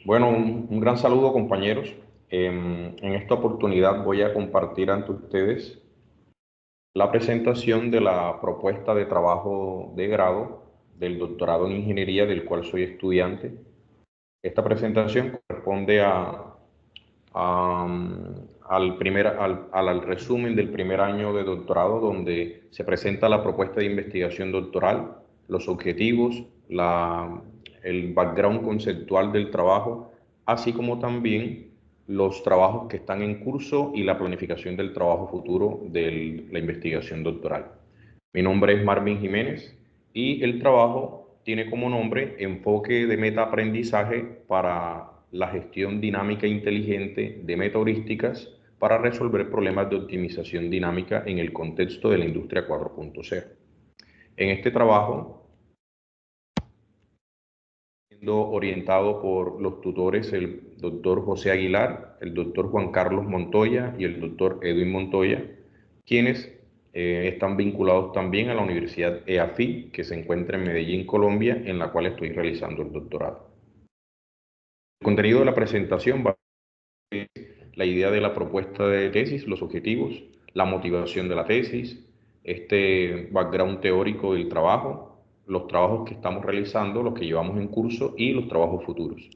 Bueno, un gran saludo, compañeros. En esta oportunidad voy a compartir ante ustedes la presentación de la propuesta de trabajo de grado del doctorado en ingeniería del cual soy estudiante. Esta presentación corresponde al resumen del primer año de doctorado, donde se presenta la propuesta de investigación doctoral, los objetivos, el background conceptual del trabajo, así como también los trabajos que están en curso y la planificación del trabajo futuro de la investigación doctoral. Mi nombre es Marvin Jiménez y el trabajo tiene como nombre Enfoque de Metaaprendizaje para la gestión dinámica e inteligente de metaheurísticas para resolver problemas de optimización dinámica en el contexto de la industria 4.0. En este trabajo, siendo orientado por los tutores, el doctor José Aguilar, el doctor Juan Carlos Montoya y el doctor Edwin Montoya, quienes están vinculados también a la Universidad EAFIT, que se encuentra en Medellín, Colombia, en la cual estoy realizando el doctorado. El contenido de la presentación va a ser la idea de la propuesta de tesis, los objetivos, la motivación de la tesis, este background teórico del trabajo, los trabajos que estamos realizando, los que llevamos en curso y los trabajos futuros.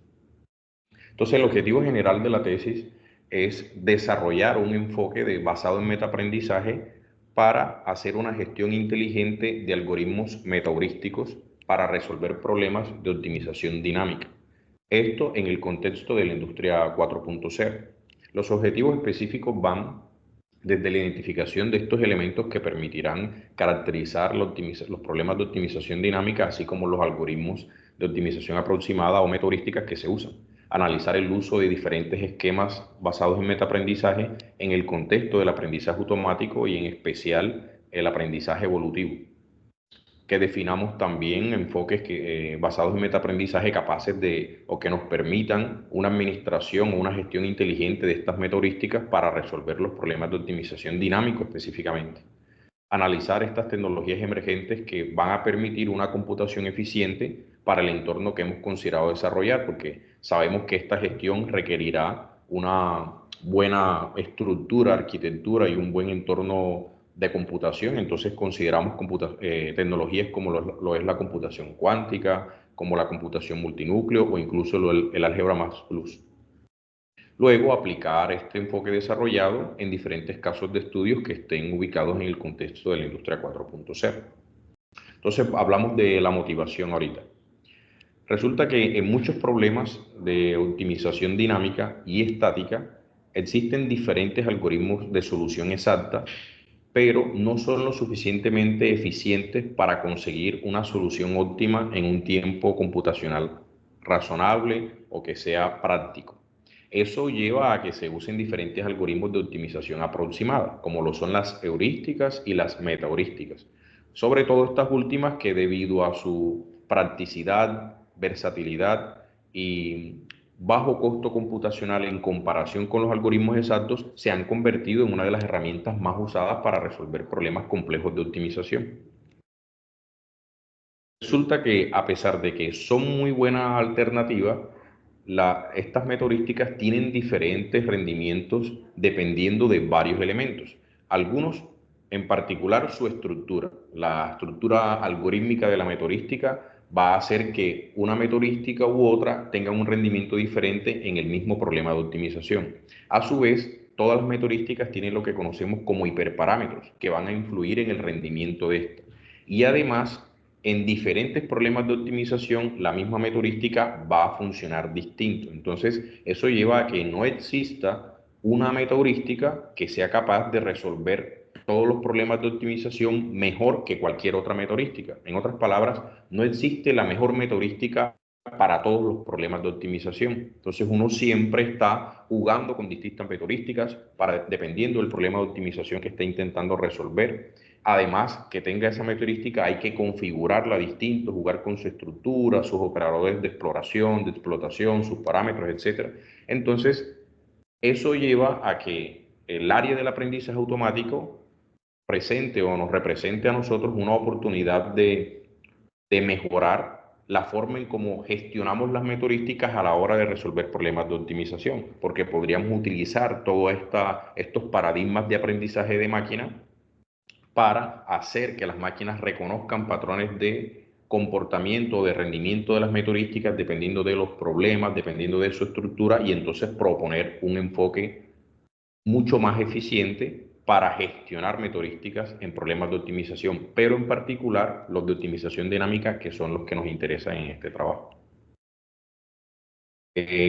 Entonces, el objetivo general de la tesis es desarrollar un enfoque basado en metaaprendizaje para hacer una gestión inteligente de algoritmos metaheurísticos para resolver problemas de optimización dinámica. Esto en el contexto de la industria 4.0. Los objetivos específicos van desde la identificación de estos elementos que permitirán caracterizar los problemas de optimización dinámica, así como los algoritmos de optimización aproximada o metaheurísticas que se usan. Analizar el uso de diferentes esquemas basados en metaaprendizaje en el contexto del aprendizaje automático y en especial el aprendizaje evolutivo. Que definamos también enfoques basados en metaaprendizaje capaces de o que nos permitan una administración o una gestión inteligente de estas metaheurísticas para resolver los problemas de optimización dinámico específicamente. Analizar estas tecnologías emergentes que van a permitir una computación eficiente para el entorno que hemos considerado desarrollar, porque sabemos que esta gestión requerirá una buena estructura, arquitectura y un buen entorno de computación. Entonces consideramos tecnologías como lo es la computación cuántica, como la computación multinúcleo o incluso el álgebra más plus. Luego, aplicar este enfoque desarrollado en diferentes casos de estudios que estén ubicados en el contexto de la industria 4.0. Entonces, hablamos de la motivación ahorita. Resulta que en muchos problemas de optimización dinámica y estática existen diferentes algoritmos de solución exacta, pero no son lo suficientemente eficientes para conseguir una solución óptima en un tiempo computacional razonable o que sea práctico. Eso lleva a que se usen diferentes algoritmos de optimización aproximada, como lo son las heurísticas y las metaheurísticas. Sobre todo estas últimas que debido a su practicidad, versatilidad y bajo costo computacional en comparación con los algoritmos exactos, se han convertido en una de las herramientas más usadas para resolver problemas complejos de optimización. Resulta que a pesar de que son muy buenas alternativas, estas metodísticas tienen diferentes rendimientos dependiendo de varios elementos. Algunos, en particular su estructura. La estructura algorítmica de la metodística va a hacer que una metodística u otra tenga un rendimiento diferente en el mismo problema de optimización. A su vez, todas las metodísticas tienen lo que conocemos como hiperparámetros, que van a influir en el rendimiento de esta. Y además, en diferentes problemas de optimización, la misma metodística va a funcionar distinto. Entonces, eso lleva a que no exista una metodística que sea capaz de resolver todos los problemas de optimización mejor que cualquier otra metodística. En otras palabras, no existe la mejor metodística para todos los problemas de optimización. Entonces, uno siempre está jugando con distintas metodísticas dependiendo del problema de optimización que esté intentando resolver. Además, que tenga esa metodística hay que configurarla distinto, jugar con su estructura, sus operadores de exploración, de explotación, sus parámetros, etc. Entonces, eso lleva a que el área del aprendizaje automático presente o nos represente a nosotros una oportunidad de mejorar la forma en cómo gestionamos las meteorísticas a la hora de resolver problemas de optimización, porque podríamos utilizar todos estos paradigmas de aprendizaje de máquina para hacer que las máquinas reconozcan patrones de comportamiento, de rendimiento de las meteorísticas, dependiendo de los problemas, dependiendo de su estructura, y entonces proponer un enfoque mucho más eficiente para gestionar meteorísticas en problemas de optimización, pero en particular los de optimización dinámica, que son los que nos interesan en este trabajo.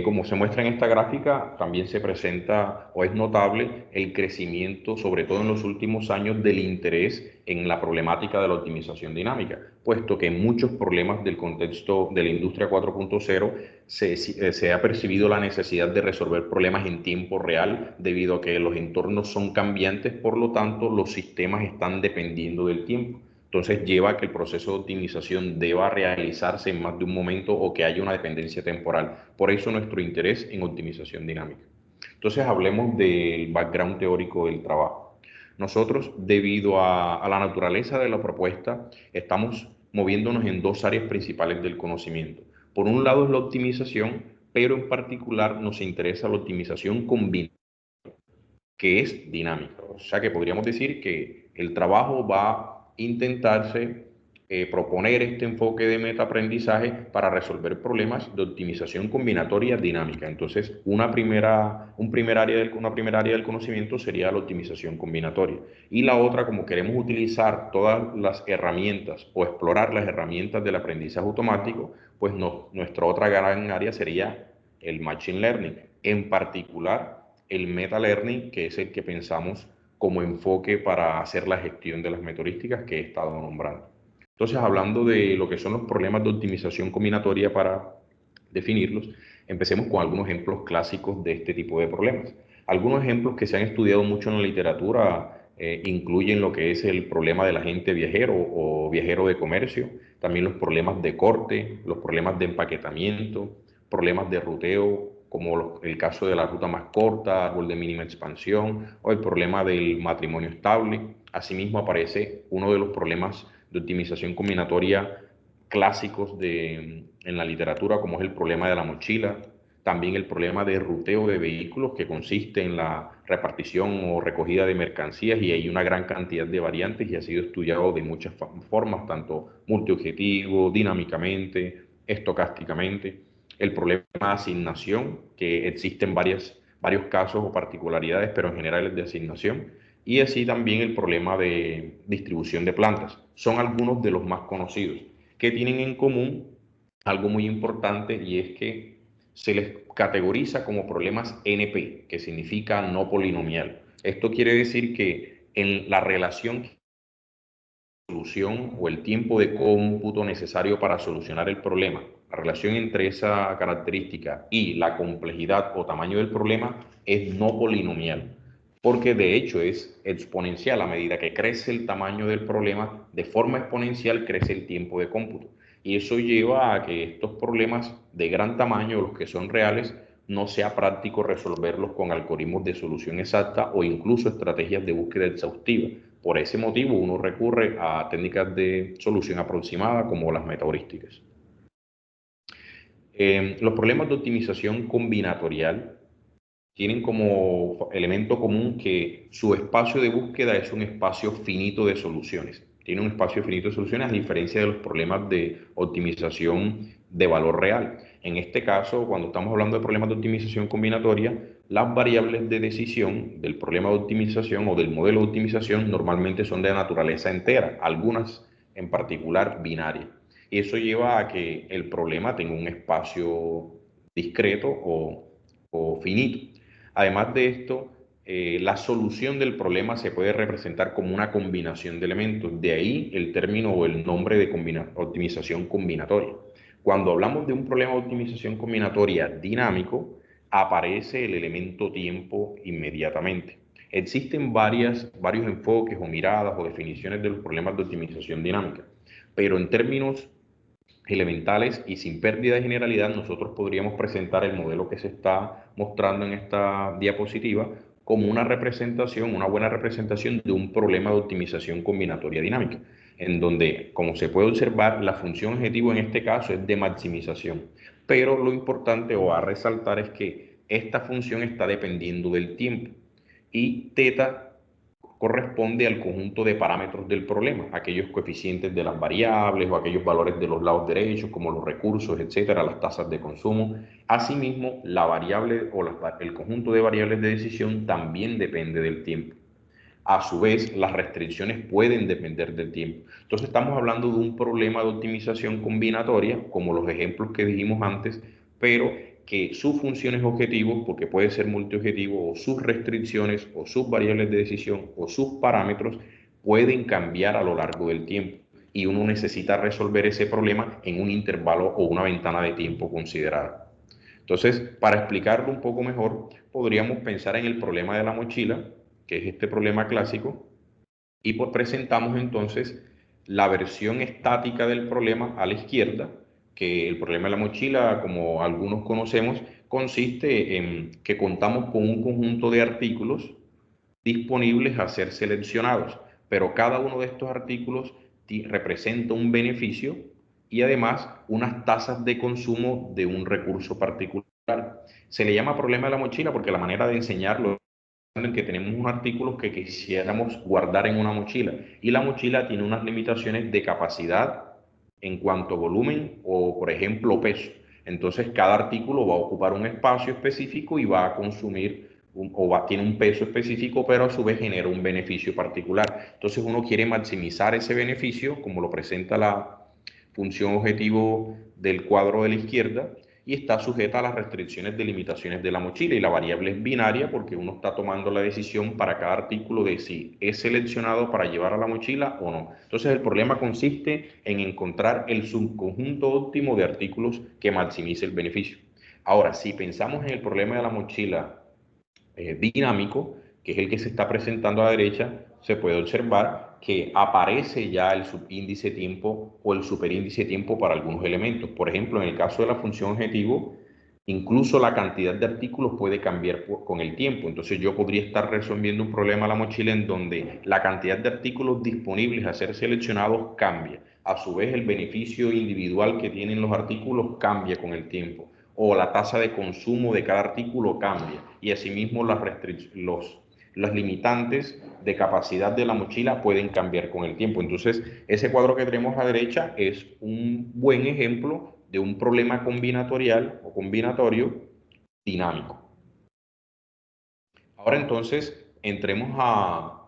Como se muestra en esta gráfica, también se presenta o es notable el crecimiento, sobre todo en los últimos años, del interés en la problemática de la optimización dinámica, puesto que en muchos problemas del contexto de la industria 4.0 se ha percibido la necesidad de resolver problemas en tiempo real debido a que los entornos son cambiantes, por lo tanto los sistemas están dependiendo del tiempo. Entonces lleva a que el proceso de optimización deba realizarse en más de un momento o que haya una dependencia temporal. Por eso nuestro interés en optimización dinámica. Entonces hablemos del background teórico del trabajo. Nosotros, debido a la naturaleza de la propuesta, estamos moviéndonos en dos áreas principales del conocimiento. Por un lado es la optimización, pero en particular nos interesa la optimización combinada, que es dinámica. O sea que podríamos decir que el trabajo va a intentarse proponer este enfoque de metaaprendizaje para resolver problemas de optimización combinatoria dinámica. Entonces, una primera área del conocimiento sería la optimización combinatoria. Y la otra, como queremos utilizar todas las herramientas o explorar las herramientas del aprendizaje automático, pues nuestra otra gran área sería el machine learning. En particular, el meta learning, que es el que pensamos como enfoque para hacer la gestión de las meteorísticas que he estado nombrando. Entonces, hablando de lo que son los problemas de optimización combinatoria para definirlos, empecemos con algunos ejemplos clásicos de este tipo de problemas. Algunos ejemplos que se han estudiado mucho en la literatura incluyen lo que es el problema del agente viajero o viajero de comercio, también los problemas de corte, los problemas de empaquetamiento, problemas de ruteo, como el caso de la ruta más corta, árbol de mínima expansión, o el problema del matrimonio estable. Asimismo aparece uno de los problemas de optimización combinatoria clásicos en la literatura, como es el problema de la mochila, también el problema de ruteo de vehículos, que consiste en la repartición o recogida de mercancías, y hay una gran cantidad de variantes y ha sido estudiado de muchas formas, tanto multiobjetivo, dinámicamente, estocásticamente. El problema de asignación, que existen varios casos o particularidades, pero en general es de asignación, y así también el problema de distribución de plantas. Son algunos de los más conocidos, que tienen en común algo muy importante, y es que se les categoriza como problemas NP, que significa no polinomial. Esto quiere decir que en la relación solución o el tiempo de cómputo necesario para solucionar el problema, la relación entre esa característica y la complejidad o tamaño del problema es no polinomial, porque de hecho es exponencial. A medida que crece el tamaño del problema, de forma exponencial crece el tiempo de cómputo. Y eso lleva a que estos problemas de gran tamaño, los que son reales, no sea práctico resolverlos con algoritmos de solución exacta o incluso estrategias de búsqueda exhaustiva. Por ese motivo, uno recurre a técnicas de solución aproximada como las metaheurísticas. Los problemas de optimización combinatorial tienen como elemento común que su espacio de búsqueda es un espacio finito de soluciones. Tiene un espacio finito de soluciones, a diferencia de los problemas de optimización de valor real. En este caso, cuando estamos hablando de problemas de optimización combinatoria, las variables de decisión del problema de optimización o del modelo de optimización normalmente son de naturaleza entera, algunas en particular binarias. Y eso lleva a que el problema tenga un espacio discreto o finito. Además de esto, la solución del problema se puede representar como una combinación de elementos, de ahí el término o el nombre de optimización combinatoria. Cuando hablamos de un problema de optimización combinatoria dinámico, aparece el elemento tiempo inmediatamente. Existen varios enfoques o miradas o definiciones de los problemas de optimización dinámica, pero en términos elementales y sin pérdida de generalidad, nosotros podríamos presentar el modelo que se está mostrando en esta diapositiva como una representación, una buena representación de un problema de optimización combinatoria dinámica. en donde, como se puede observar, la función objetivo en este caso es de maximización. Pero lo importante o a resaltar es que esta función está dependiendo del tiempo y teta corresponde al conjunto de parámetros del problema, aquellos coeficientes de las variables o aquellos valores de los lados derechos, como los recursos, etcétera, las tasas de consumo. Asimismo, la variable o el conjunto de variables de decisión también depende del tiempo. A su vez, las restricciones pueden depender del tiempo. Entonces, estamos hablando de un problema de optimización combinatoria, como los ejemplos que dijimos antes, pero que sus funciones objetivos, porque puede ser multiobjetivo, o sus restricciones, o sus variables de decisión, o sus parámetros, pueden cambiar a lo largo del tiempo. Y uno necesita resolver ese problema en un intervalo o una ventana de tiempo considerada. Entonces, para explicarlo un poco mejor, podríamos pensar en el problema de la mochila, que es este problema clásico, y pues presentamos entonces la versión estática del problema a la izquierda, que el problema de la mochila, como algunos conocemos, consiste en que contamos con un conjunto de artículos disponibles a ser seleccionados, pero cada uno de estos artículos representa un beneficio y además unas tasas de consumo de un recurso particular. Se le llama problema de la mochila porque la manera de enseñarlo en que tenemos un artículo que quisiéramos guardar en una mochila y la mochila tiene unas limitaciones de capacidad en cuanto a volumen o, por ejemplo, peso. Entonces, cada artículo va a ocupar un espacio específico y va a consumir tiene un peso específico, pero a su vez genera un beneficio particular. Entonces, uno quiere maximizar ese beneficio, como lo presenta la función objetivo del cuadro de la izquierda, y está sujeta a las restricciones de limitaciones de la mochila, y la variable es binaria porque uno está tomando la decisión para cada artículo de si es seleccionado para llevar a la mochila o no. Entonces el problema consiste en encontrar el subconjunto óptimo de artículos que maximice el beneficio. Ahora, si pensamos en el problema de la mochila dinámico, que es el que se está presentando a la derecha, se puede observar que aparece ya el subíndice tiempo o el superíndice tiempo para algunos elementos. Por ejemplo, en el caso de la función objetivo, incluso la cantidad de artículos puede cambiar con el tiempo. Entonces yo podría estar resolviendo un problema a la mochila en donde la cantidad de artículos disponibles a ser seleccionados cambia. A su vez, el beneficio individual que tienen los artículos cambia con el tiempo, o la tasa de consumo de cada artículo cambia, y asimismo las limitantes de capacidad de la mochila pueden cambiar con el tiempo. Entonces, ese cuadro que tenemos a la derecha es un buen ejemplo de un problema combinatorial o combinatorio dinámico. Ahora entonces, entremos a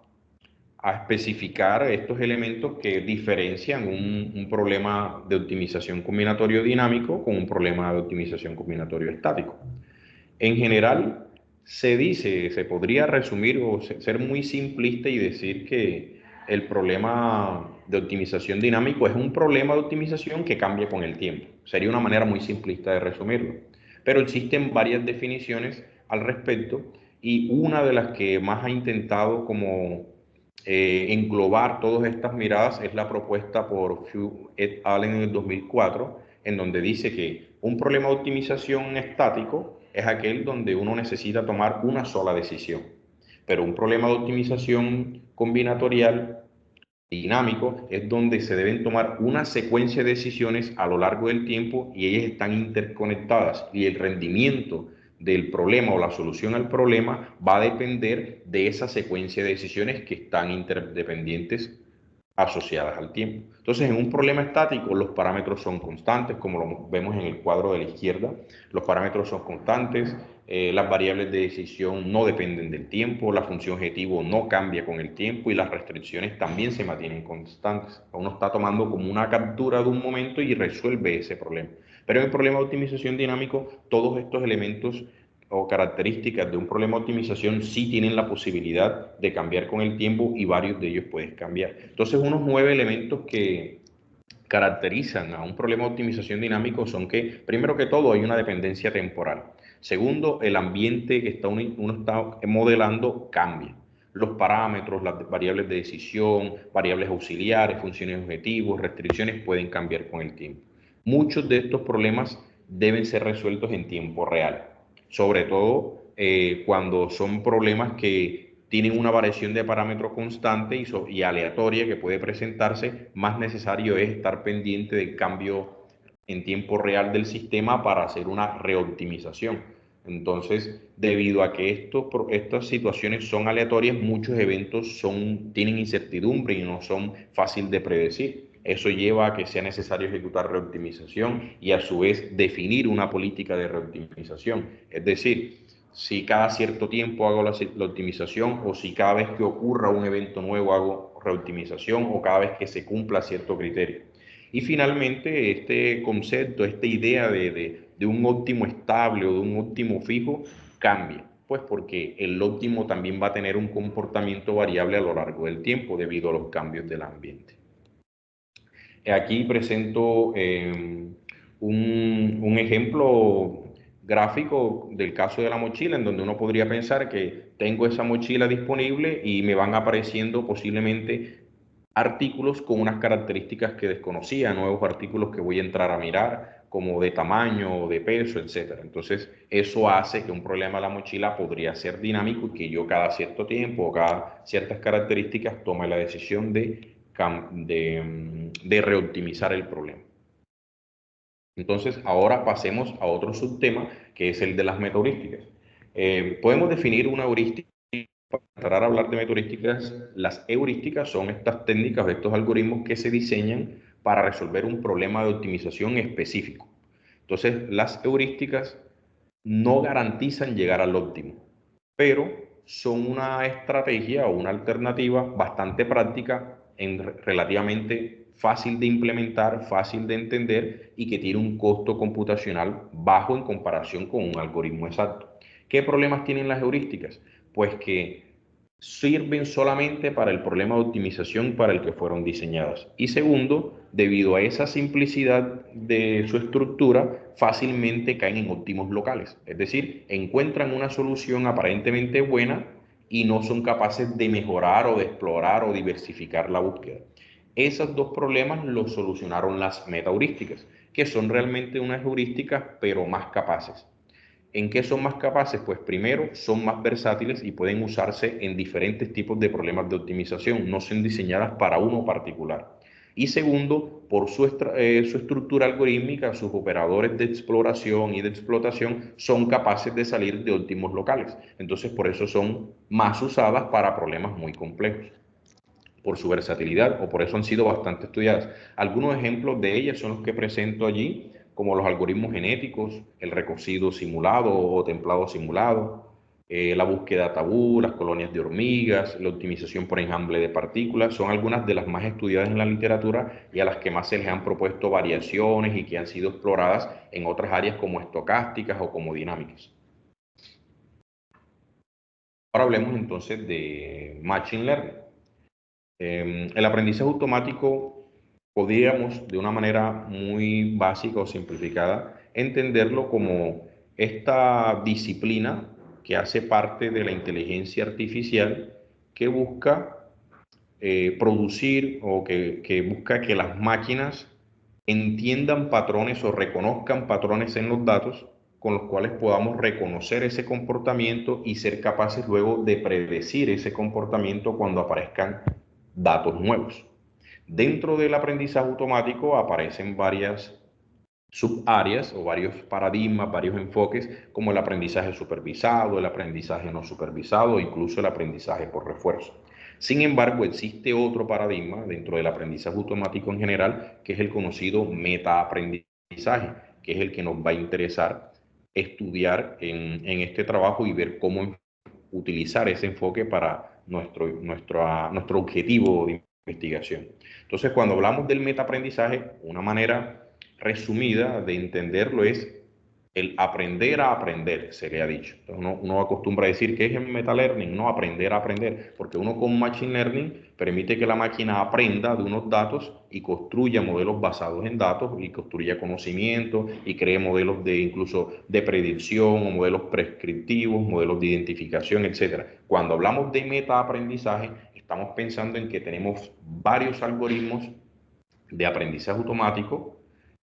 especificar estos elementos que diferencian un problema de optimización combinatorio dinámico con un problema de optimización combinatorio estático. En general, se podría resumir o ser muy simplista y decir que el problema de optimización dinámico es un problema de optimización que cambia con el tiempo. Sería una manera muy simplista de resumirlo. Pero existen varias definiciones al respecto y una de las que más ha intentado como englobar todas estas miradas es la propuesta por Fu et al. En el 2004, en donde dice que un problema de optimización estático es aquel donde uno necesita tomar una sola decisión, pero un problema de optimización combinatorial dinámico es donde se deben tomar una secuencia de decisiones a lo largo del tiempo y ellas están interconectadas y el rendimiento del problema o la solución al problema va a depender de esa secuencia de decisiones que están interdependientes asociadas al tiempo. Entonces, en un problema estático, los parámetros son constantes, como lo vemos en el cuadro de la izquierda. Los parámetros son constantes, las variables de decisión no dependen del tiempo, la función objetivo no cambia con el tiempo y las restricciones también se mantienen constantes. Uno está tomando como una captura de un momento y resuelve ese problema. Pero en el problema de optimización dinámico, todos estos elementos o características de un problema de optimización sí tienen la posibilidad de cambiar con el tiempo y varios de ellos pueden cambiar. Entonces, unos 9 elementos que caracterizan a un problema de optimización dinámico son que, primero que todo, hay una dependencia temporal. Segundo, el ambiente que uno está modelando cambia. Los parámetros, las variables de decisión, variables auxiliares, funciones objetivos, restricciones pueden cambiar con el tiempo. Muchos de estos problemas deben ser resueltos en tiempo real, sobre todo cuando son problemas que tienen una variación de parámetro constante y aleatoria que puede presentarse, más necesario es estar pendiente del cambio en tiempo real del sistema para hacer una reoptimización. Entonces, debido a que estas situaciones son aleatorias, muchos eventos tienen incertidumbre y no son fáciles de predecir. Eso lleva a que sea necesario ejecutar reoptimización y a su vez definir una política de reoptimización. Es decir, si cada cierto tiempo hago la optimización o si cada vez que ocurra un evento nuevo hago reoptimización o cada vez que se cumpla cierto criterio. Y finalmente, este concepto, esta idea de un óptimo estable o de un óptimo fijo cambia, pues porque el óptimo también va a tener un comportamiento variable a lo largo del tiempo debido a los cambios del ambiente. Aquí presento un ejemplo gráfico del caso de la mochila, en donde uno podría pensar que tengo esa mochila disponible y me van apareciendo posiblemente artículos con unas características que desconocía, nuevos artículos que voy a entrar a mirar, como de tamaño, de peso, etc. Entonces, eso hace que un problema de la mochila podría ser dinámico y que yo cada cierto tiempo o cada ciertas características tome la decisión de reoptimizar el problema. Entonces, ahora pasemos a otro subtema, que es el de las metaheurísticas. Podemos definir una heurística. Para entrar a hablar de metaheurísticas, las heurísticas son estas técnicas o estos algoritmos que se diseñan para resolver un problema de optimización específico. Entonces, las heurísticas no garantizan llegar al óptimo, pero son una estrategia o una alternativa bastante práctica, relativamente fácil de implementar, fácil de entender y que tiene un costo computacional bajo en comparación con un algoritmo exacto. ¿Qué problemas tienen las heurísticas? Pues que sirven solamente para el problema de optimización para el que fueron diseñadas. Y segundo, debido a esa simplicidad de su estructura, fácilmente caen en óptimos locales. Es decir, encuentran una solución aparentemente buena y no son capaces de mejorar o de explorar o diversificar la búsqueda. Esos dos problemas los solucionaron las metaheurísticas, que son realmente unas heurísticas pero más capaces. ¿En qué son más capaces? Pues primero, son más versátiles y pueden usarse en diferentes tipos de problemas de optimización, no son diseñadas para uno particular. Y segundo, por su estructura algorítmica, sus operadores de exploración y de explotación son capaces de salir de óptimos locales. Entonces, por eso son más usadas para problemas muy complejos, por su versatilidad, o por eso han sido bastante estudiadas. Algunos ejemplos de ellas son los que presento allí, como los algoritmos genéticos, el recocido simulado o templado simulado, la búsqueda tabú, las colonias de hormigas, la optimización por enjambre de partículas, son algunas de las más estudiadas en la literatura y a las que más se les han propuesto variaciones y que han sido exploradas en otras áreas como estocásticas o como dinámicas. Ahora hablemos entonces de Machine Learning. El aprendizaje automático podríamos, de una manera muy básica o simplificada, entenderlo como esta disciplina que hace parte de la inteligencia artificial que busca producir o que busca que las máquinas entiendan patrones o reconozcan patrones en los datos con los cuales podamos reconocer ese comportamiento y ser capaces luego de predecir ese comportamiento cuando aparezcan datos nuevos. Dentro del aprendizaje automático aparecen varias subáreas o varios paradigmas, varios enfoques, como el aprendizaje supervisado, el aprendizaje no supervisado, incluso el aprendizaje por refuerzo. Sin embargo, existe otro paradigma dentro del aprendizaje automático en general, que es el conocido metaaprendizaje, que es el que nos va a interesar estudiar en este trabajo y ver cómo utilizar ese enfoque para nuestro objetivo de investigación. Entonces, cuando hablamos del metaaprendizaje, una manera resumida de entenderlo es el aprender a aprender, se le ha dicho. Entonces uno acostumbra a decir que es el meta learning, no aprender a aprender, porque uno con machine learning permite que la máquina aprenda de unos datos y construya modelos basados en datos y construya conocimiento y cree modelos de incluso de predicción o modelos prescriptivos, modelos de identificación, etcétera. Cuando hablamos de meta aprendizaje, estamos pensando en que tenemos varios algoritmos de aprendizaje automático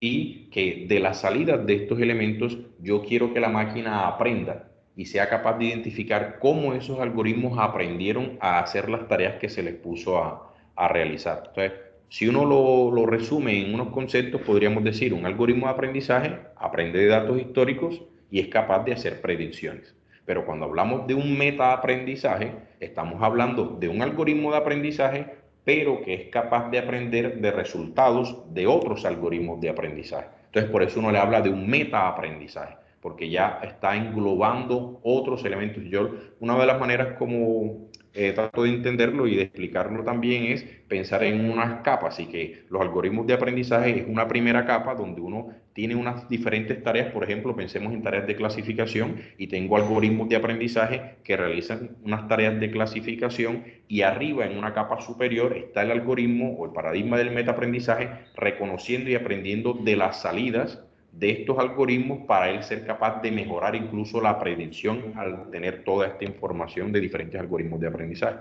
y que de las salidas de estos elementos yo quiero que la máquina aprenda y sea capaz de identificar cómo esos algoritmos aprendieron a hacer las tareas que se les puso a realizar. Entonces, si uno lo resume en unos conceptos, podríamos decir, un algoritmo de aprendizaje aprende de datos históricos y es capaz de hacer predicciones. Pero cuando hablamos de un metaaprendizaje, estamos hablando de un algoritmo de aprendizaje, pero que es capaz de aprender de resultados de otros algoritmos de aprendizaje. Entonces, por eso uno le habla de un metaaprendizaje, porque ya está englobando otros elementos. Yo, una de las maneras como trato de entenderlo y de explicarlo también es pensar en unas capas, y que los algoritmos de aprendizaje es una primera capa donde uno tiene unas diferentes tareas. Por ejemplo, pensemos en tareas de clasificación y tengo algoritmos de aprendizaje que realizan unas tareas de clasificación, y arriba en una capa superior está el algoritmo o el paradigma del metaaprendizaje reconociendo y aprendiendo de las salidas de estos algoritmos para él ser capaz de mejorar incluso la predicción al tener toda esta información de diferentes algoritmos de aprendizaje.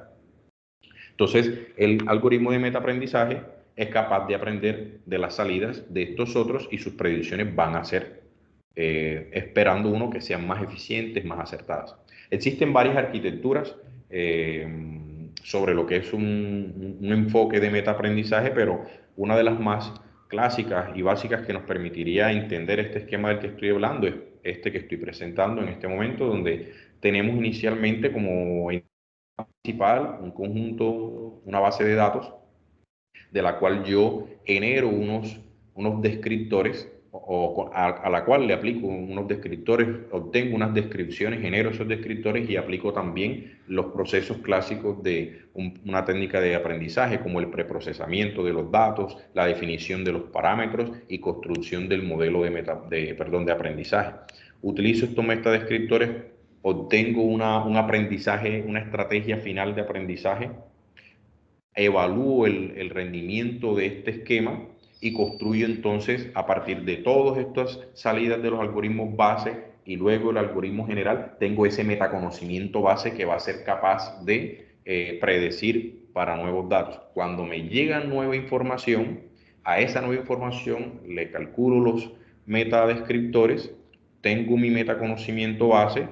Entonces, el algoritmo de metaaprendizaje es capaz de aprender de las salidas de estos otros y sus predicciones van a ser, esperando uno que sean más eficientes, más acertadas. Existen varias arquitecturas sobre lo que es un enfoque de metaaprendizaje, pero una de las más clásicas y básicas que nos permitiría entender este esquema del que estoy hablando es este que estoy presentando en este momento, donde tenemos inicialmente como principal un conjunto, una base de datos, de la cual yo genero unos descriptores, a la cual le aplico unos descriptores, obtengo unas descripciones, genero esos descriptores y aplico también los procesos clásicos de una técnica de aprendizaje, como el preprocesamiento de los datos, la definición de los parámetros y construcción del modelo de aprendizaje. Utilizo estos metadescriptores, obtengo un aprendizaje, una estrategia final de aprendizaje, evalúo el rendimiento de este esquema y construyo entonces a partir de todas estas salidas de los algoritmos base y luego el algoritmo general, tengo ese metaconocimiento base que va a ser capaz de predecir para nuevos datos. Cuando me llega nueva información, a esa nueva información le calculo los metadescriptores, tengo mi metaconocimiento base,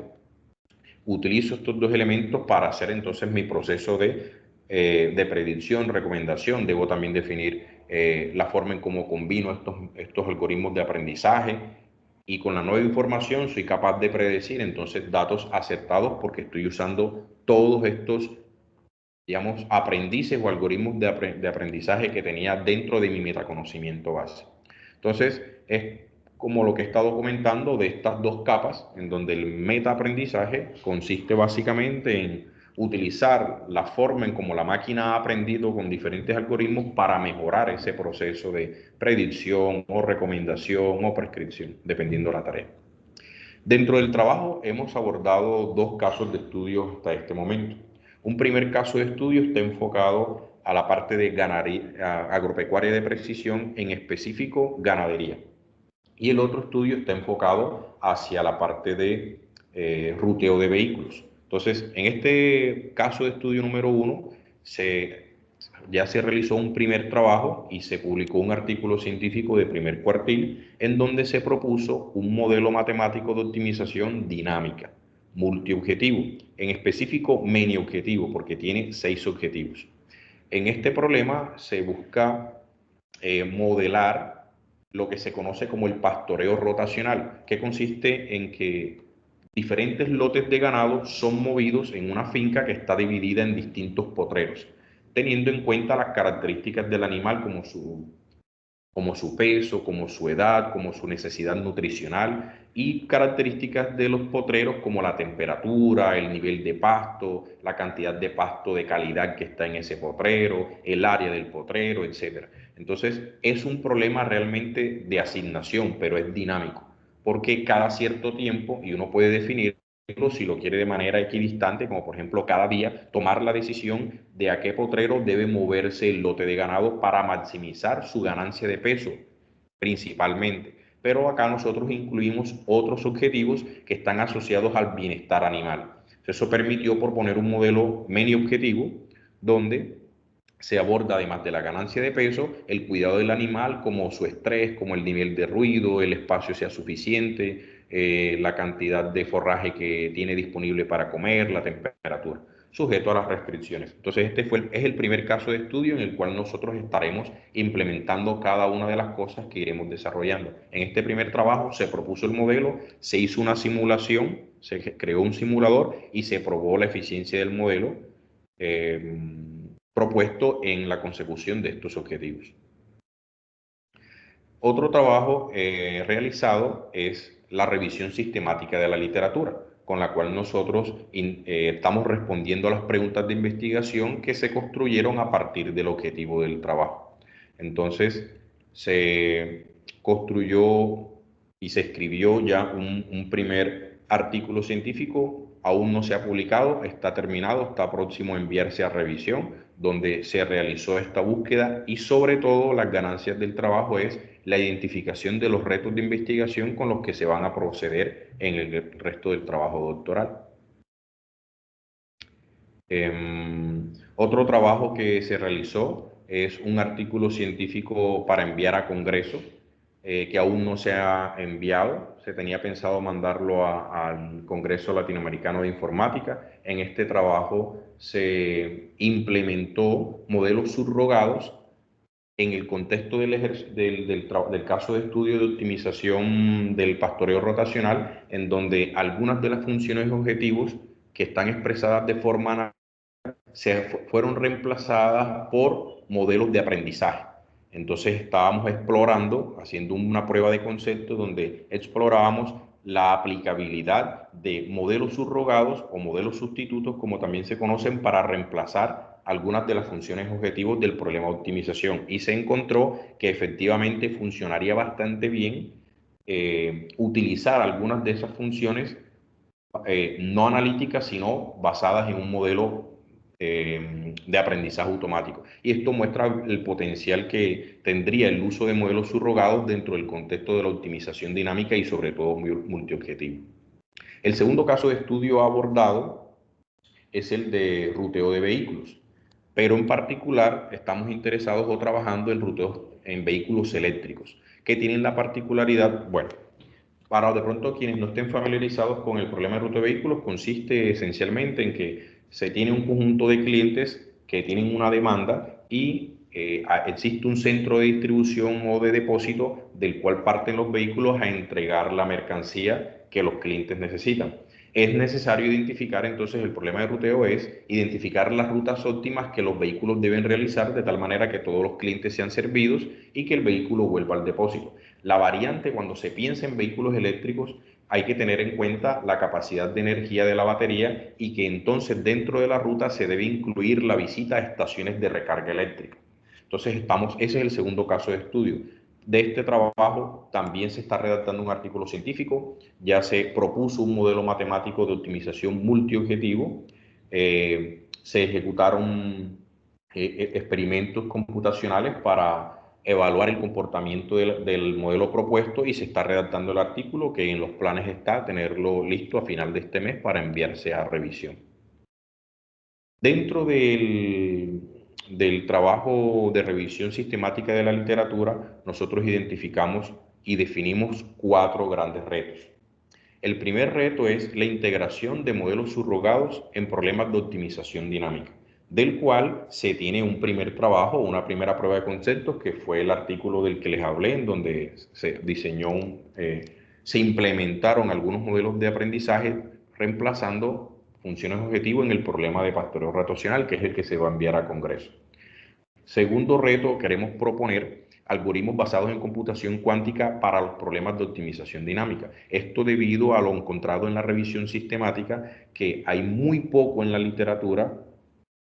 utilizo estos dos elementos para hacer entonces mi proceso de predicción, recomendación. Debo también definir la forma en cómo combino estos algoritmos de aprendizaje, y con la nueva información soy capaz de predecir entonces datos acertados porque estoy usando todos estos, digamos, aprendices o algoritmos de aprendizaje que tenía dentro de mi metaconocimiento base. Entonces, es como lo que he estado comentando de estas dos capas, en donde el metaaprendizaje consiste básicamente en utilizar la forma en cómo la máquina ha aprendido con diferentes algoritmos para mejorar ese proceso de predicción o recomendación o prescripción, dependiendo de la tarea. Dentro del trabajo hemos abordado dos casos de estudio hasta este momento. Un primer caso de estudio está enfocado a la parte de ganadería, agropecuaria de precisión, en específico ganadería. Y el otro estudio está enfocado hacia la parte de ruteo de vehículos. Entonces, en este caso de estudio número 1, ya se realizó un primer trabajo y se publicó un artículo científico de primer cuartil en donde se propuso un modelo matemático de optimización dinámica, multiobjetivo, en específico mini-objetivo, porque tiene 6 objetivos. En este problema se busca modelar lo que se conoce como el pastoreo rotacional, que consiste en que diferentes lotes de ganado son movidos en una finca que está dividida en distintos potreros, teniendo en cuenta las características del animal como su peso, como su edad, como su necesidad nutricional, y características de los potreros como la temperatura, el nivel de pasto, la cantidad de pasto de calidad que está en ese potrero, el área del potrero, etc. Entonces es un problema realmente de asignación, pero es dinámico, porque cada cierto tiempo, y uno puede definir si lo quiere de manera equidistante, como por ejemplo cada día, tomar la decisión de a qué potrero debe moverse el lote de ganado para maximizar su ganancia de peso, principalmente. Pero acá nosotros incluimos otros objetivos que están asociados al bienestar animal. Eso permitió proponer un modelo mini objetivo donde se aborda, además de la ganancia de peso, el cuidado del animal, como su estrés, como el nivel de ruido, el espacio sea suficiente, la cantidad de forraje que tiene disponible para comer, la temperatura, sujeto a las restricciones. Entonces, es el primer caso de estudio en el cual nosotros estaremos implementando cada una de las cosas que iremos desarrollando. En este primer trabajo se propuso el modelo, se hizo una simulación, se creó un simulador y se probó la eficiencia del modelo propuesto en la consecución de estos objetivos. Otro trabajo realizado es la revisión sistemática de la literatura, con la cual nosotros estamos respondiendo a las preguntas de investigación que se construyeron a partir del objetivo del trabajo. Entonces, se construyó y se escribió ya un primer artículo científico, aún no se ha publicado, está terminado, está próximo a enviarse a revisión, donde se realizó esta búsqueda y sobre todo las ganancias del trabajo es la identificación de los retos de investigación con los que se van a proceder en el resto del trabajo doctoral. Otro trabajo que se realizó es un artículo científico para enviar a Congreso, que aún no se ha enviado. Se tenía pensado mandarlo al Congreso Latinoamericano de Informática. En este trabajo se implementó modelos subrogados en el contexto del caso de estudio de optimización del pastoreo rotacional, en donde algunas de las funciones objetivos que están expresadas de forma fueron reemplazadas por modelos de aprendizaje. Entonces estábamos explorando, haciendo una prueba de concepto donde explorábamos la aplicabilidad de modelos subrogados o modelos sustitutos, como también se conocen, para reemplazar algunas de las funciones objetivos del problema de optimización. Y se encontró que efectivamente funcionaría bastante bien utilizar algunas de esas funciones no analíticas, sino basadas en un modelo de aprendizaje automático. Y esto muestra el potencial que tendría el uso de modelos subrogados dentro del contexto de la optimización dinámica y sobre todo multiobjetivo. El segundo caso de estudio abordado es el de ruteo de vehículos, pero en particular estamos interesados o trabajando en ruteos en vehículos eléctricos, que tienen la particularidad, bueno, para de pronto quienes no estén familiarizados con el problema de ruta de vehículos, consiste esencialmente en que se tiene un conjunto de clientes que tienen una demanda y existe un centro de distribución o de depósito del cual parten los vehículos a entregar la mercancía que los clientes necesitan. Es necesario identificar entonces el problema de ruteo es identificar las rutas óptimas que los vehículos deben realizar de tal manera que todos los clientes sean servidos y que el vehículo vuelva al depósito. La variante, cuando se piensa en vehículos eléctricos, hay que tener en cuenta la capacidad de energía de la batería y que entonces dentro de la ruta se debe incluir la visita a estaciones de recarga eléctrica. Entonces ese es el segundo caso de estudio. De este trabajo también se está redactando un artículo científico, ya se propuso un modelo matemático de optimización multiobjetivo, se ejecutaron experimentos computacionales para evaluar el comportamiento del modelo propuesto y se está redactando el artículo que en los planes está tenerlo listo a final de este mes para enviarse a revisión. Dentro del trabajo de revisión sistemática de la literatura, nosotros identificamos y definimos 4 grandes retos. El primer reto es la integración de modelos subrogados en problemas de optimización dinámica, del cual se tiene un primer trabajo, una primera prueba de conceptos, que fue el artículo del que les hablé, en donde se diseñó, se implementaron algunos modelos de aprendizaje reemplazando funciones objetivos en el problema de pastoreo rotacional, que es el que se va a enviar a Congreso. Segundo reto, queremos proponer algoritmos basados en computación cuántica para los problemas de optimización dinámica. Esto debido a lo encontrado en la revisión sistemática, que hay muy poco en la literatura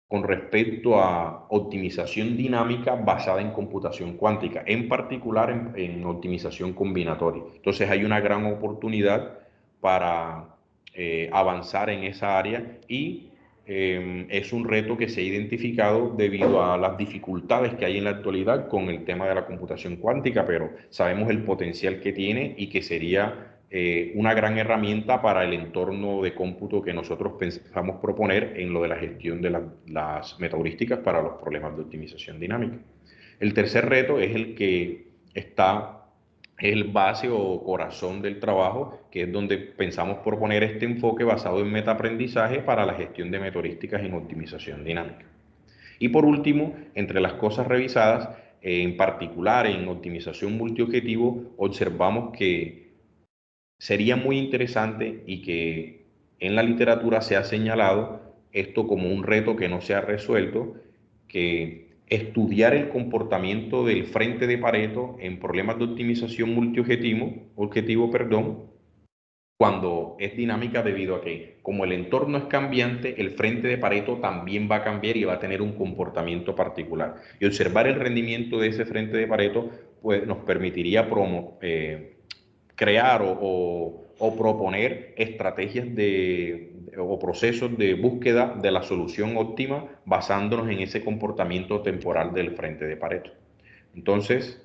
con respecto a optimización dinámica basada en computación cuántica, en particular en optimización combinatoria. Entonces hay una gran oportunidad para avanzar en esa área y es un reto que se ha identificado debido a las dificultades que hay en la actualidad con el tema de la computación cuántica, pero sabemos el potencial que tiene y que sería una gran herramienta para el entorno de cómputo que nosotros pensamos proponer en lo de la gestión de las metaheurísticas para los problemas de optimización dinámica. El tercer reto es el que está el base o corazón del trabajo, que es donde pensamos proponer este enfoque basado en metaaprendizaje para la gestión de metodísticas en optimización dinámica. Y por último, entre las cosas revisadas, en particular en optimización multiobjetivo, observamos que sería muy interesante y que en la literatura se ha señalado esto como un reto que no se ha resuelto, que estudiar el comportamiento del frente de Pareto en problemas de optimización multiobjetivo, cuando es dinámica, debido a que como el entorno es cambiante, el frente de Pareto también va a cambiar y va a tener un comportamiento particular. Y observar el rendimiento de ese frente de Pareto pues, nos permitiría crear o proponer estrategias o procesos de búsqueda de la solución óptima basándonos en ese comportamiento temporal del frente de Pareto. Entonces,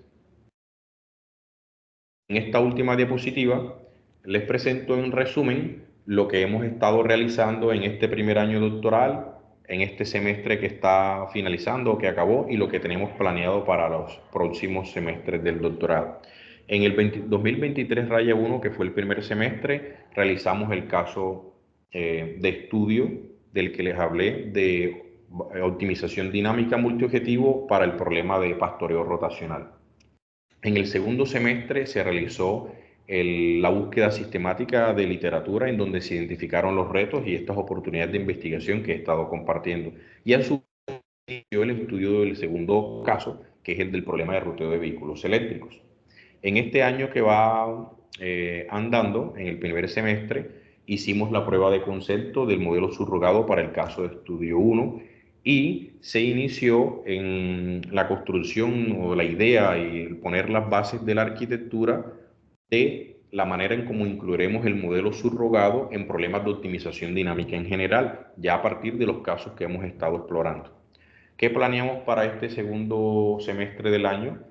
en esta última diapositiva les presento en resumen lo que hemos estado realizando en este primer año doctoral, en este semestre que está finalizando o que acabó, y lo que tenemos planeado para los próximos semestres del doctorado. En el 2023-1, que fue el primer semestre, realizamos el caso de estudio del que les hablé, de optimización dinámica multiobjetivo para el problema de pastoreo rotacional. En el segundo semestre se realizó la búsqueda sistemática de literatura, en donde se identificaron los retos y estas oportunidades de investigación que he estado compartiendo. Y a su vez el estudio del segundo caso, que es el del problema de ruteo de vehículos eléctricos. En este año que va andando, en el primer semestre, hicimos la prueba de concepto del modelo subrogado para el caso de estudio 1, y se inició en la construcción o la idea y poner las bases de la arquitectura de la manera en cómo incluiremos el modelo subrogado en problemas de optimización dinámica en general, ya a partir de los casos que hemos estado explorando. ¿Qué planeamos para este segundo semestre del año?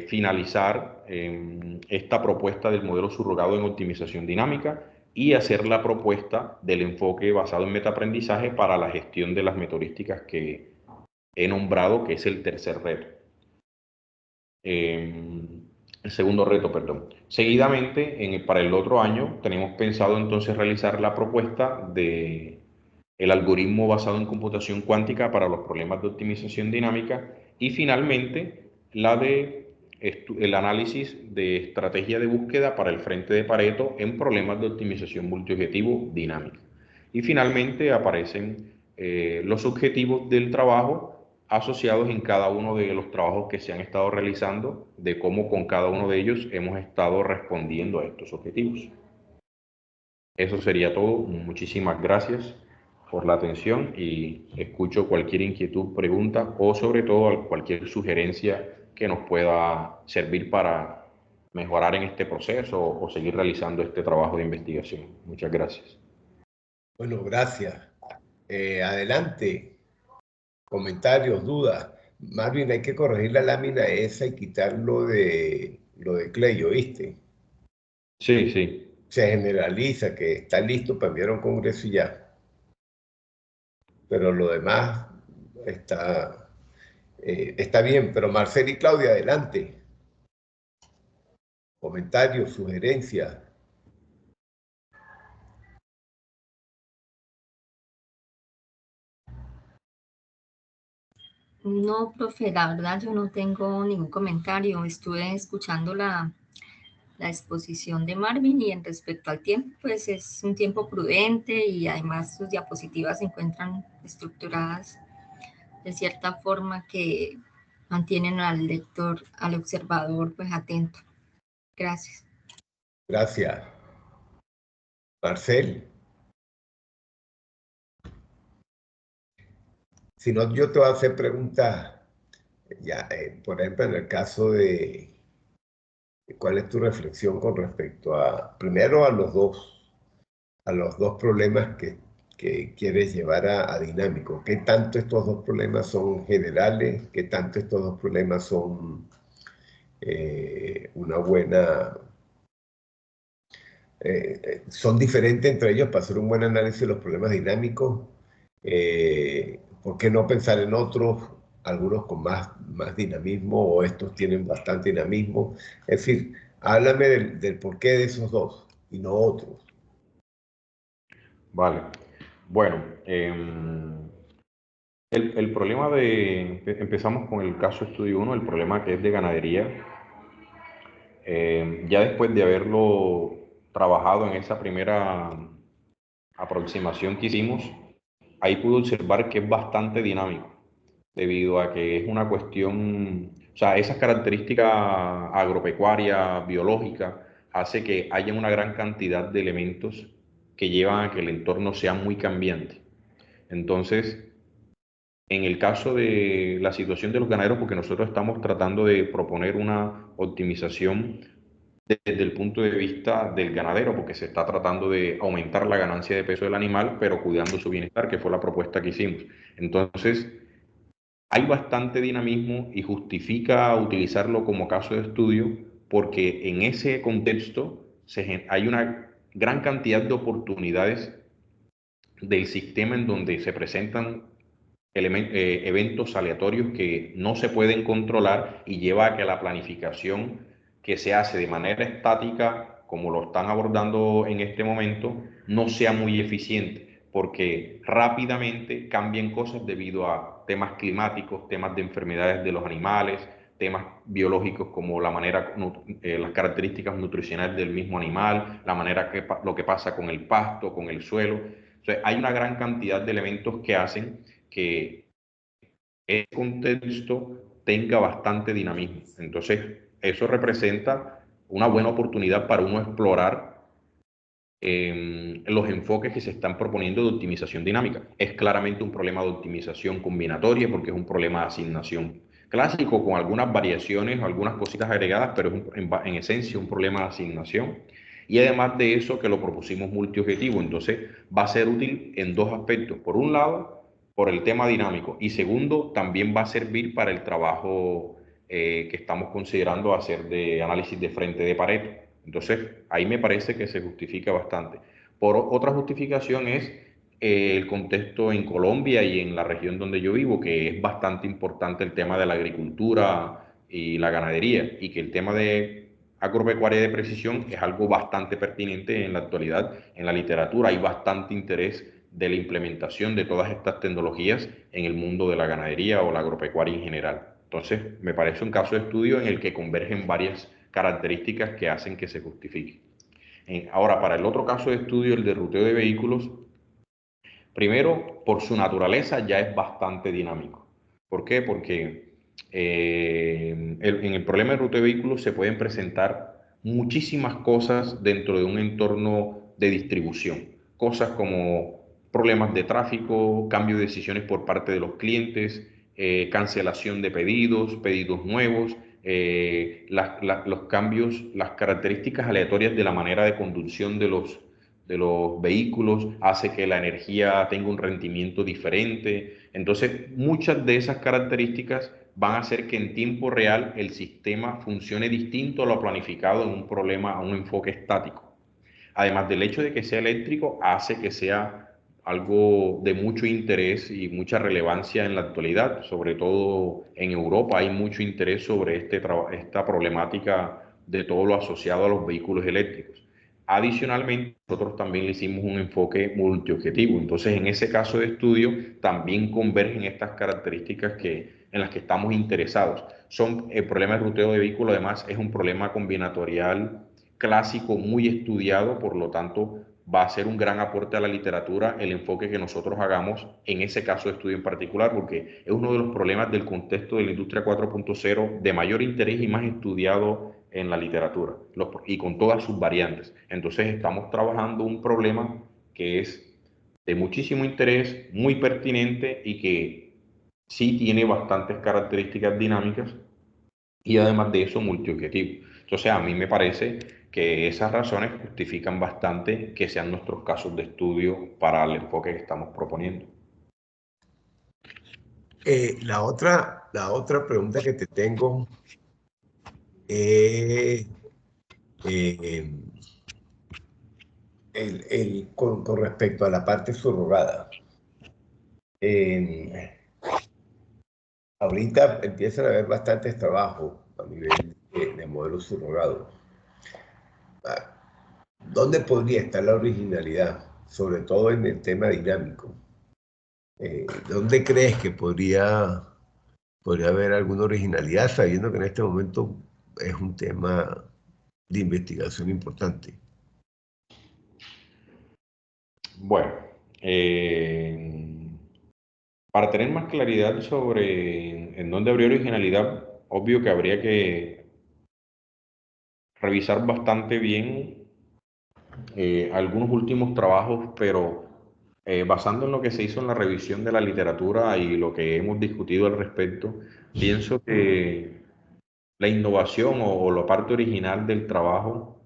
Finalizar esta propuesta del modelo subrogado en optimización dinámica y hacer la propuesta del enfoque basado en metaaprendizaje para la gestión de las metodísticas que he nombrado, que es el tercer reto. El segundo reto, perdón. Seguidamente, para el otro año, tenemos pensado entonces realizar la propuesta de el algoritmo basado en computación cuántica para los problemas de optimización dinámica, y finalmente el análisis de estrategia de búsqueda para el frente de Pareto en problemas de optimización multiobjetivo dinámica. Y finalmente aparecen los objetivos del trabajo asociados en cada uno de los trabajos que se han estado realizando, de cómo con cada uno de ellos hemos estado respondiendo a estos objetivos. Eso sería todo. Muchísimas gracias por la atención y escucho cualquier inquietud, pregunta o sobre todo cualquier sugerencia que nos pueda servir para mejorar en este proceso o seguir realizando este trabajo de investigación. Muchas gracias. Bueno, gracias. Adelante. Comentarios, dudas. Más bien hay que corregir la lámina esa y quitar lo de Clay, ¿oíste? Sí, sí. Se generaliza que está listo para enviar a un congreso y ya. Pero lo demás está bien. Pero Marcel y Claudia, adelante. Comentarios, sugerencias. No, profe, la verdad yo no tengo ningún comentario. Estuve escuchando la exposición de Marvin, y en respecto al tiempo, pues es un tiempo prudente, y además sus diapositivas se encuentran estructuradas de cierta forma que mantienen al lector, al observador, pues atento. Gracias. Gracias. Marcel. Si no, yo te voy a hacer preguntas. Ya, por ejemplo, en el caso de ¿cuál es tu reflexión con respecto primero a los dos problemas que quieres llevar a dinámico? ¿Qué tanto estos dos problemas son generales? ¿Qué tanto estos dos problemas son una buena... son diferentes entre ellos para hacer un buen análisis de los problemas dinámicos? ¿Por qué no pensar en otros, algunos con más dinamismo, o estos tienen bastante dinamismo? Es decir, Háblame del porqué de esos dos y no otros. Vale. Bueno, el problema empezamos con el caso estudio 1, el problema que es de ganadería. Ya después de haberlo trabajado en esa primera aproximación que hicimos, ahí pude observar que es bastante dinámico, debido a que es una cuestión, o sea, esas características agropecuarias, biológicas, hace que haya una gran cantidad de elementos que llevan a que el entorno sea muy cambiante. Entonces, en el caso de la situación de los ganaderos, porque nosotros estamos tratando de proponer una optimización desde el punto de vista del ganadero, porque se está tratando de aumentar la ganancia de peso del animal, pero cuidando su bienestar, que fue la propuesta que hicimos. Entonces, hay bastante dinamismo y justifica utilizarlo como caso de estudio, porque en ese contexto hay una gran cantidad de oportunidades del sistema en donde se presentan eventos aleatorios que no se pueden controlar y lleva a que la planificación que se hace de manera estática, como lo están abordando en este momento, no sea muy eficiente, porque rápidamente cambian cosas debido a temas climáticos, temas de enfermedades de los animales, temas biológicos como la manera, las características nutricionales del mismo animal, la manera que lo que pasa con el pasto, con el suelo. Entonces, hay una gran cantidad de elementos que hacen que el contexto tenga bastante dinamismo. Entonces, eso representa una buena oportunidad para uno explorar los enfoques que se están proponiendo de optimización dinámica. Es claramente un problema de optimización combinatoria porque es un problema de asignación clásico con algunas variaciones o algunas cositas agregadas, pero es en esencia un problema de asignación. Y además de eso, que lo propusimos multiobjetivo, entonces va a ser útil en dos aspectos. Por un lado, por el tema dinámico, y segundo, también va a servir para el trabajo que estamos considerando hacer de análisis de frente de Pareto. Entonces, ahí me parece que se justifica bastante. Por otra justificación es el contexto en Colombia y en la región donde yo vivo, que es bastante importante el tema de la agricultura y la ganadería, y que el tema de agropecuaria de precisión es algo bastante pertinente en la actualidad. En la literatura hay bastante interés de la implementación de todas estas tecnologías en el mundo de la ganadería o la agropecuaria en general. Entonces, me parece un caso de estudio en el que convergen varias características que hacen que se justifique. Ahora, para el otro caso de estudio, el de ruteo de vehículos, primero, por su naturaleza ya es bastante dinámico. ¿Por qué? Porque en el problema de ruteo de vehículos se pueden presentar muchísimas cosas dentro de un entorno de distribución. Cosas como problemas de tráfico, cambio de decisiones por parte de los clientes, cancelación de pedidos, pedidos nuevos, los cambios, las características aleatorias de la manera de conducción de los vehículos, hace que la energía tenga un rendimiento diferente. Entonces, muchas de esas características van a hacer que en tiempo real el sistema funcione distinto a lo planificado en un problema, a un enfoque estático. Además del hecho de que sea eléctrico, hace que sea algo de mucho interés y mucha relevancia en la actualidad, sobre todo en Europa hay mucho interés sobre esta problemática de todo lo asociado a los vehículos eléctricos. Adicionalmente, nosotros también le hicimos un enfoque multiobjetivo. Entonces, en ese caso de estudio, también convergen estas características en las que estamos interesados. El problema de ruteo de vehículos, además, es un problema combinatorial clásico muy estudiado, por lo tanto, va a ser un gran aporte a la literatura el enfoque que nosotros hagamos en ese caso de estudio en particular, porque es uno de los problemas del contexto de la industria 4.0 de mayor interés y más estudiado en la literatura, y con todas sus variantes. Entonces estamos trabajando un problema que es de muchísimo interés, muy pertinente y que sí tiene bastantes características dinámicas y además de eso multiobjetivo. Entonces a mí me parece que esas razones justifican bastante que sean nuestros casos de estudio para el enfoque que estamos proponiendo. La otra pregunta que te tengo es con respecto a la parte subrogada. Ahorita empiezan a haber bastantes trabajos a nivel de modelos subrogados. ¿Dónde podría estar la originalidad? Sobre todo en el tema dinámico. ¿Dónde crees que podría haber alguna originalidad, sabiendo que en este momento es un tema de investigación importante? Bueno, para tener más claridad sobre en dónde habría originalidad, obvio que habría que revisar bastante bien algunos últimos trabajos, pero basando en lo que se hizo en la revisión de la literatura y lo que hemos discutido al respecto, pienso que la innovación o la parte original del trabajo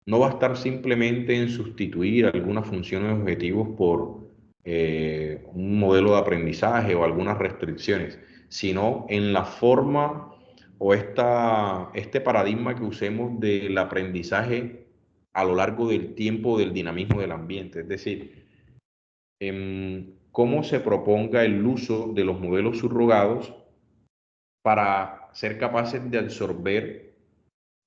no va a estar simplemente en sustituir algunas funciones o objetivos por un modelo de aprendizaje o algunas restricciones, sino en la forma o este paradigma que usemos del aprendizaje a lo largo del tiempo del dinamismo del ambiente. Es decir, cómo se proponga el uso de los modelos subrogados para ser capaces de absorber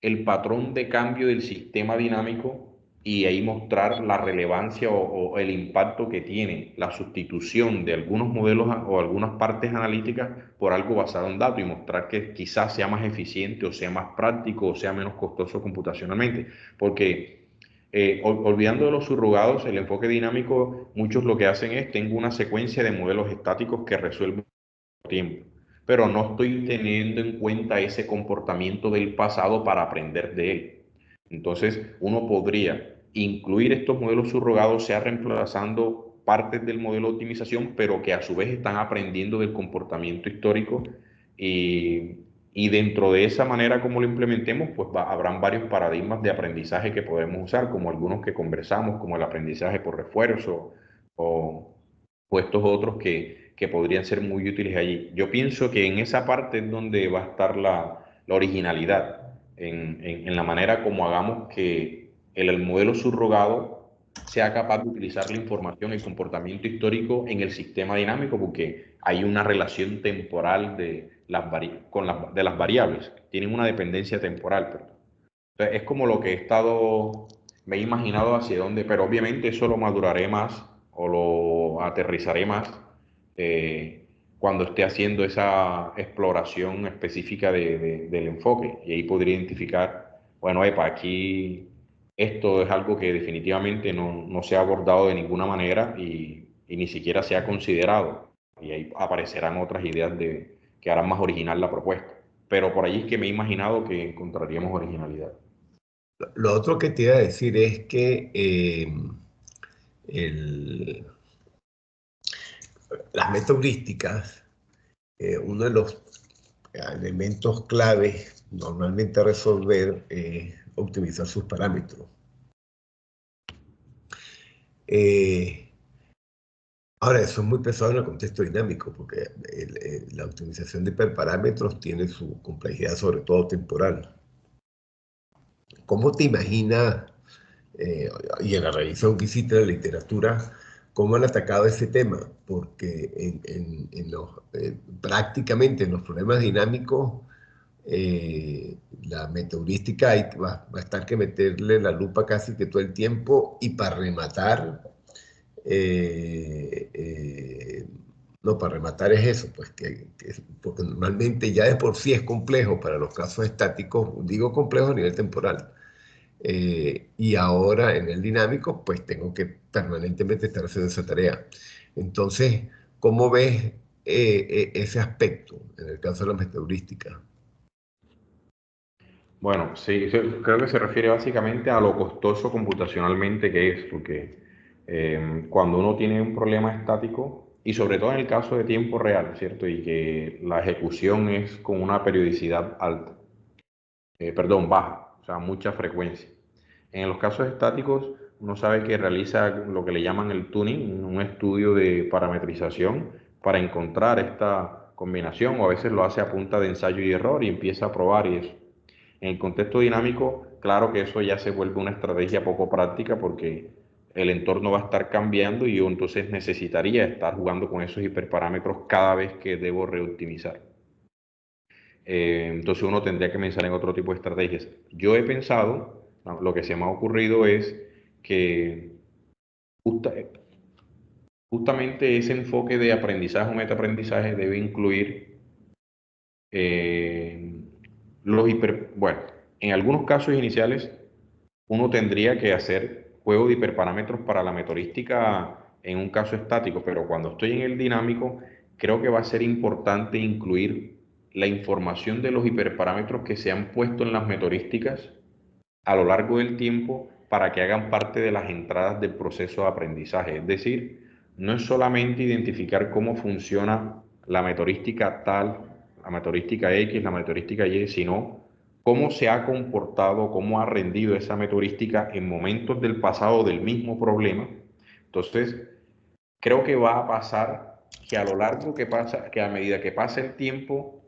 el patrón de cambio del sistema dinámico y ahí mostrar la relevancia o el impacto que tiene la sustitución de algunos modelos o algunas partes analíticas por algo basado en datos y mostrar que quizás sea más eficiente o sea más práctico o sea menos costoso computacionalmente. Porque olvidando de los subrogados, el enfoque dinámico, muchos lo que hacen es, tengo una secuencia de modelos estáticos que resuelven tiempo, pero no estoy teniendo en cuenta ese comportamiento del pasado para aprender de él. Entonces, uno podría incluir estos modelos subrogados, sea reemplazando partes del modelo de optimización, pero que a su vez están aprendiendo del comportamiento histórico y dentro de esa manera como lo implementemos, pues habrán varios paradigmas de aprendizaje que podemos usar, como algunos que conversamos, como el aprendizaje por refuerzo o estos otros que podrían ser muy útiles allí. Yo pienso que en esa parte es donde va a estar la originalidad, en la manera como hagamos que el modelo subrogado sea capaz de utilizar la información y el comportamiento histórico en el sistema dinámico, porque hay una relación temporal de de las variables, tienen una dependencia temporal. Entonces, es como lo que me he imaginado hacia dónde, pero obviamente eso lo maduraré más o lo aterrizaré más cuando esté haciendo esa exploración específica del enfoque. Y ahí podría identificar, bueno, epa, aquí esto es algo que definitivamente no se ha abordado de ninguna manera y ni siquiera se ha considerado. Y ahí aparecerán otras ideas que harán más original la propuesta. Pero por ahí es que me he imaginado que encontraríamos originalidad. Lo otro que te iba a decir es que el- las metaheurísticas, uno de los elementos claves normalmente a resolver es optimizar sus parámetros. Ahora, eso es muy pesado en el contexto dinámico, porque la optimización de hiperparámetros tiene su complejidad, sobre todo temporal. ¿Cómo te imaginas, y en la revisión que hiciste de la literatura, cómo han atacado ese tema? Porque prácticamente en los problemas dinámicos, la metaheurística va a estar que meterle la lupa casi que todo el tiempo, y para rematar, eh, eh, no, para rematar es eso, pues porque normalmente ya de por sí es complejo para los casos estáticos, digo complejo a nivel temporal, y ahora en el dinámico, pues tengo que permanentemente estar haciendo esa tarea. Entonces, ¿cómo ves ese aspecto en el caso de la metaheurística? Bueno, sí, creo que se refiere básicamente a lo costoso computacionalmente que es, porque cuando uno tiene un problema estático, y sobre todo en el caso de tiempo real, ¿cierto? Y que la ejecución es con una periodicidad alta, perdón, baja, o sea, mucha frecuencia. En los casos estáticos, uno sabe que realiza lo que le llaman el tuning, un estudio de parametrización para encontrar esta combinación, o a veces lo hace a punta de ensayo y error y empieza a probar y eso. En el contexto dinámico, claro que eso ya se vuelve una estrategia poco práctica porque el entorno va a estar cambiando y yo entonces necesitaría estar jugando con esos hiperparámetros cada vez que debo reoptimizar. Entonces uno tendría que pensar en otro tipo de estrategias. Yo he pensado lo que se me ha ocurrido es que justamente ese enfoque de aprendizaje o metaaprendizaje debe incluir bueno, en algunos casos iniciales uno tendría que hacer juego de hiperparámetros para la meteorística en un caso estático, pero cuando estoy en el dinámico, creo que va a ser importante incluir la información de los hiperparámetros que se han puesto en las meteorísticas a lo largo del tiempo para que hagan parte de las entradas del proceso de aprendizaje. Es decir, no es solamente identificar cómo funciona la meteorística tal, la meteorística X, la meteorística Y, sino cómo se ha comportado, cómo ha rendido esa meteorística en momentos del pasado del mismo problema. Entonces, creo que va a pasar que a lo largo que pasa, que a medida que pasa el tiempo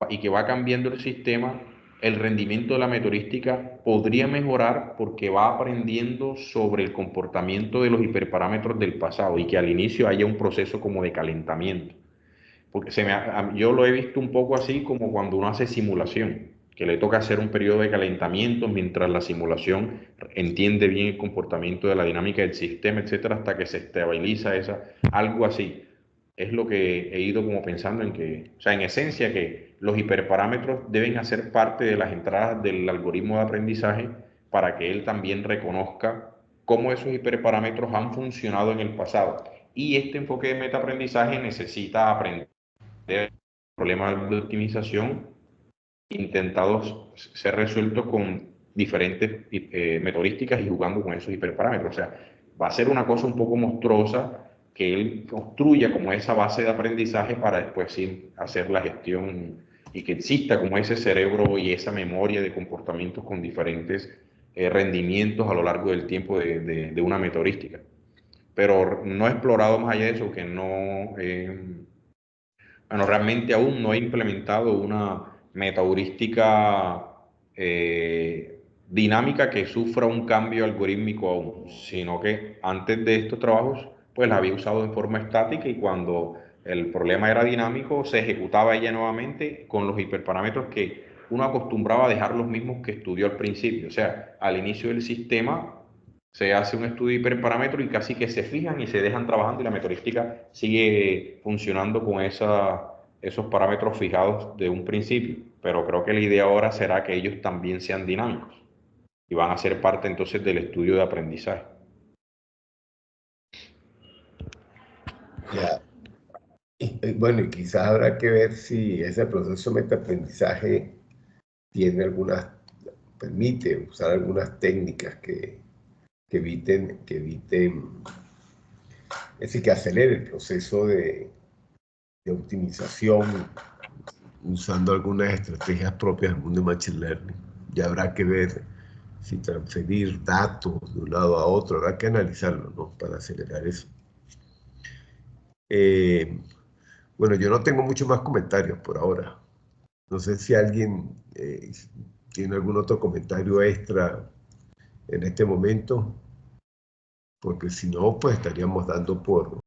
y que va cambiando el sistema, el rendimiento de la meteorística podría mejorar porque va aprendiendo sobre el comportamiento de los hiperparámetros del pasado y que al inicio haya un proceso como de calentamiento. Porque yo lo he visto un poco así como cuando uno hace simulación, que le toca hacer un periodo de calentamiento mientras la simulación entiende bien el comportamiento de la dinámica del sistema, etcétera, hasta que se estabiliza algo así. Es lo que he ido como pensando en que, o sea, en esencia que los hiperparámetros deben hacer parte de las entradas del algoritmo de aprendizaje para que él también reconozca cómo esos hiperparámetros han funcionado en el pasado. Y este enfoque de metaaprendizaje necesita aprender problemas de optimización intentados ser resueltos con diferentes metodísticas y jugando con esos hiperparámetros. O sea, va a ser una cosa un poco monstruosa que él construya como esa base de aprendizaje para después sí hacer la gestión y que exista como ese cerebro y esa memoria de comportamientos con diferentes rendimientos a lo largo del tiempo de una metodística. Pero no he explorado más allá de eso, que no... bueno, realmente aún no he implementado una metaheurística dinámica que sufra un cambio algorítmico aún, sino que antes de estos trabajos pues la había usado en forma estática y cuando el problema era dinámico se ejecutaba ella nuevamente con los hiperparámetros que uno acostumbraba a dejar los mismos que estudió al principio. O sea, al inicio del sistema se hace un estudio de hiperparámetros y casi que se fijan y se dejan trabajando y la metodística sigue funcionando con esos parámetros fijados de un principio. Pero creo que la idea ahora será que ellos también sean dinámicos y van a ser parte entonces del estudio de aprendizaje. Ya. Bueno, y quizás habrá que ver si ese proceso de metaaprendizaje permite usar algunas técnicas que eviten, es decir, que acelere el proceso de optimización usando algunas estrategias propias del mundo de Machine Learning. Ya habrá que ver si transferir datos de un lado a otro, habrá que analizarlo, ¿no? Para acelerar eso. Bueno, yo no tengo muchos más comentarios por ahora. No sé si alguien tiene algún otro comentario extra en este momento, porque si no, pues estaríamos dando por